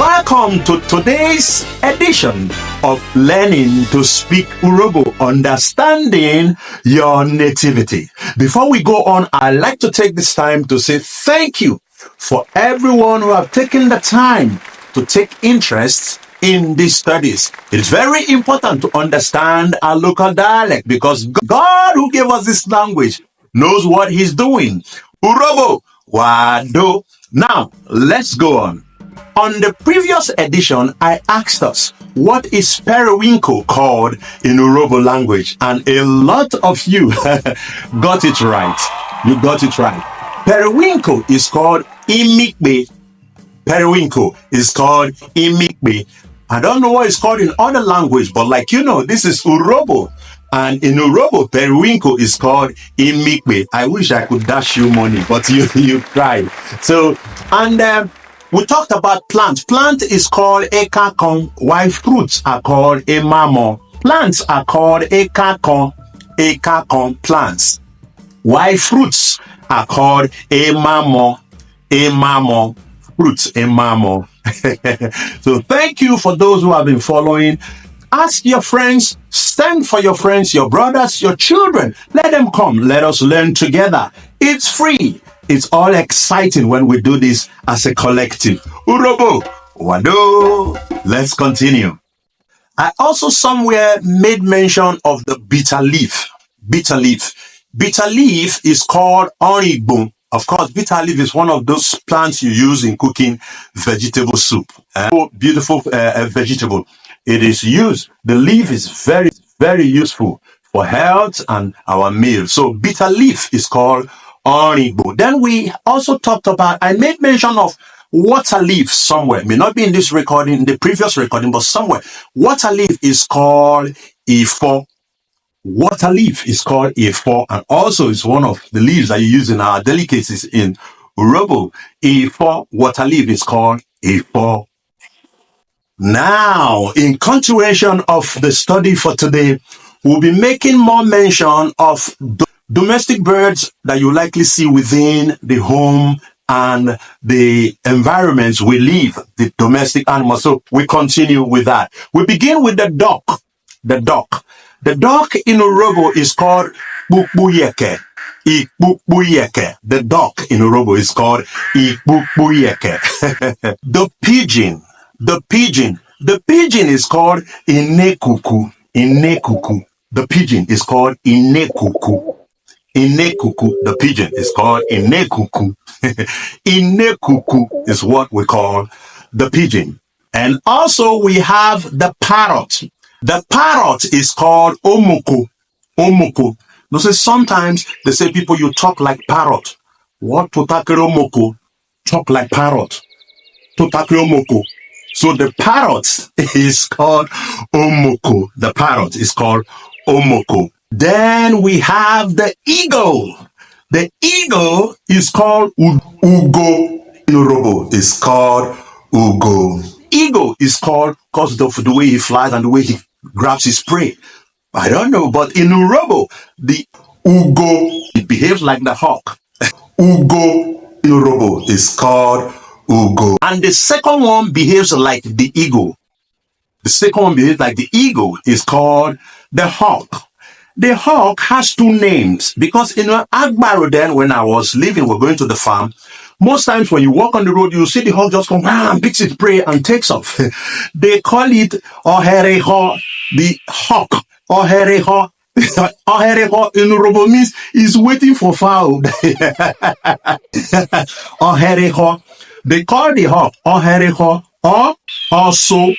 Welcome to today's edition of Learning to Speak Urhobo, Understanding Your Nativity. Before we go on, I'd like to take this time to say thank you for everyone who have taken the time to take interest in these studies. It is very important to understand our local dialect because God who gave us this language knows what he's doing. Urhobo, wado. Now, let's go on. On the previous edition, I asked us, what is periwinkle called in Urhobo language? And a lot of you got it right. You got it right. Periwinkle is called imikbe. Periwinkle is called imikbe. I don't know what it's called in other language, but like you know, this is Urhobo. And in Urhobo, periwinkle is called imikbe. I wish I could dash you money, but you tried. So, and we talked about plant. Plant is called ekakon, while fruits are called emamo. Plants are called ekakon plants, while fruits are called emamo, fruits, emamo. So thank you for those who have been following. Ask your friends, stand for your friends, your brothers, your children. Let them come. Let us learn together. It's free. It's all exciting when we do this as a collective. Urhobo, wado. Let's continue. I also somewhere made mention of the bitter leaf. Bitter leaf. Bitter leaf is called Urhobo. Of course, bitter leaf is one of those plants you use in cooking vegetable soup. Beautiful vegetable. It is used. The leaf is very, very useful for health and our meal. So bitter leaf is called Urhobo. Then we also talked about, I made mention of water leaf somewhere. It may not be in this recording, the previous recording, but somewhere. Water leaf is called ifo. Water leaf is called ifo, and also is one of the leaves that you use in our delicacies in Urhobo. Ifo, water leaf is called ifo. Now, in continuation of the study for today, we'll be making more mention of domestic birds that you likely see within the home and the environments we live, the domestic animals. So we continue with that. We begin with the duck. The duck. The duck in Urhobo is called ikpukpuyeke. Ikpukpuyeke. The duck in Urhobo is called ikpukpuyeke. The pigeon. The pigeon. The pigeon is called inekuku. Inekuku. The pigeon is called inekuku. Inekuku. The pigeon is called inekuku. Inekuku is what we call the pigeon. And also we have the parrot. The parrot is called omoko. Omoko. You see, sometimes they say people, you talk like parrot. What totakere omoko? Talk like parrot. Totakere omoko. So the parrot is called omoko. The parrot is called omoko. Then we have the eagle. The eagle is called ugo. In Urhobo is called ugo. Eagle is called because of the way he flies and the way he grabs his prey. I don't know, but in Urhobo, the ugo, it behaves like the hawk. Ugo in Urhobo is called ugo. And the second one behaves like the eagle. The second one behaves like the eagle is called the hawk. The hawk has two names because in Agbaro then, when I was living, we're going to the farm. Most times when you walk on the road, you see the hawk just come and picks its prey and takes off. They call it Ohereho, the hawk. Ohereho. Ohereho in Urhobo means is waiting for fowl. Ohereho. They call the hawk Ohereho or also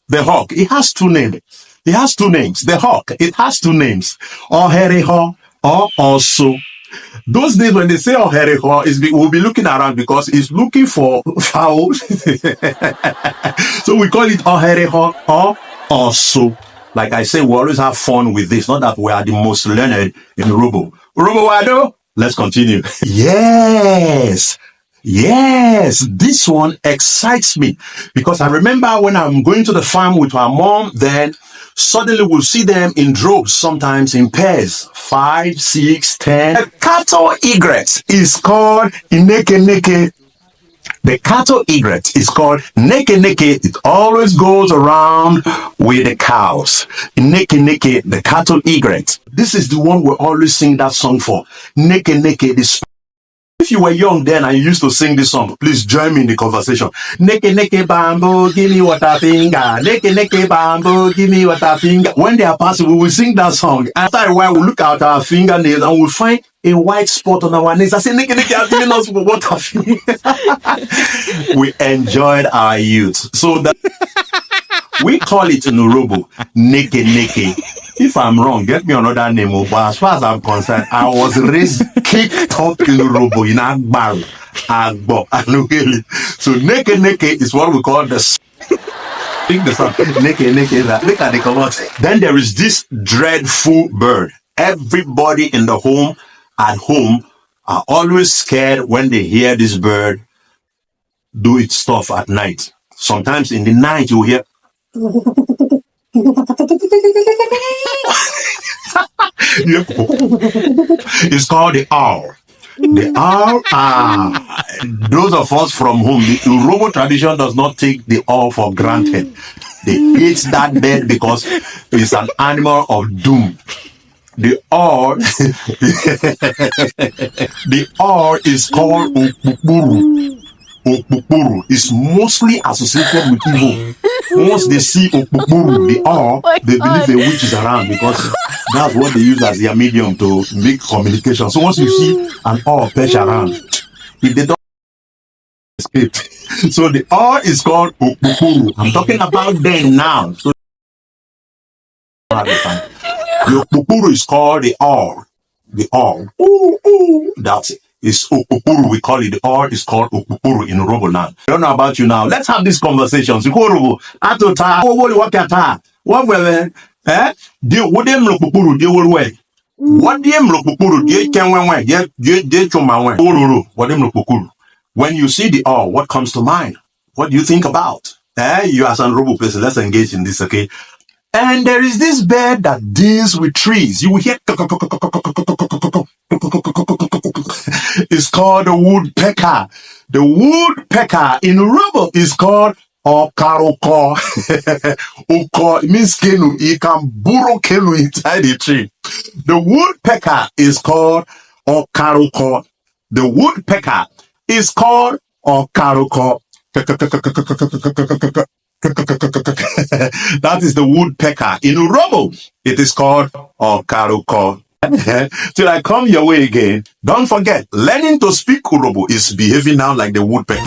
the hawk. It has two names. It has two names. The hawk, it has two names. Ohereho or also. Those days when they say Ohereho, we'll be looking around because it's looking for fowl. So we call it Ohereho or also. Like I say, we always have fun with this. Not that we are the most learned in Urhobo. Urhobo wado? Let's continue. Yes. Yes, this one excites me because I remember when I'm going to the farm with my mom, then suddenly we'll see them in droves, sometimes in pairs, 5, 6, 10. The cattle egret is called Ineke Neke. The cattle egret is called neke neke. It always goes around with the cows. Neke neke, the cattle egret. This is the one we always sing that song for. Neke neke, the if you were young then and you used to sing this song, please join me in the conversation. Neke neke bamboo, give me water finger. Neke neke bamboo, give me water finger. When they are passing, we will sing that song. After a while, we'll look at our fingernails and we'll find a white spot on our nails. I say, neke neke are giving us water finger. We enjoyed our youth. So that we call it in Urhobo, neke neke. If I'm wrong, get me another name. But as far as I'm concerned, I was raised kicked up in Urhobo, in Agbaru, Agbo, and so neke neke is what we call the sing the song. Neke neke, look at the cover. Then there is this dreadful bird. Everybody in the home, at home, are always scared when they hear this bird do its stuff at night. Sometimes in the night you hear it's called the owl. The owl, those of us from whom the Urhobo tradition does not take the owl for granted. They hate that bird because it's an animal of doom. The owl, the owl is called Okpukpuru. Okpukpuru is mostly associated with evil. Once they see Okpukpuru, the owl, they believe a witch is around because that's what they use as their medium to make communication. So once you see an owl perch around, if they don't escape, so the owl is called Okpukpuru. I'm talking about them now. So the Okpukpuru is called the owl. The owl. That's it. It's Okpukpuru. We call it the owl is called Okpukpuru in Urhobo land. I don't know about you now. Let's have these conversations. Urhobo. Atota. What were eh? What them Okpukpuru? They will way. What them Okpukpuru? They can when they chuma when. What them Okpukpuru? When you see the owl, what comes to mind? What do you think about? You as an Urhobo person, let's engage in this, okay? And there is this bird that deals with trees. You will hear it's called the woodpecker. The woodpecker in Urhobo is called Okaroko. Oko means canoe. It can burrow canoe inside the tree. The woodpecker is called Okaroko. The woodpecker is called Okaroko. That is the woodpecker. In Urhobo, it is called Okaruko. Till I come your way again, don't forget, learning to speak Urhobo is behaving now like the woodpecker.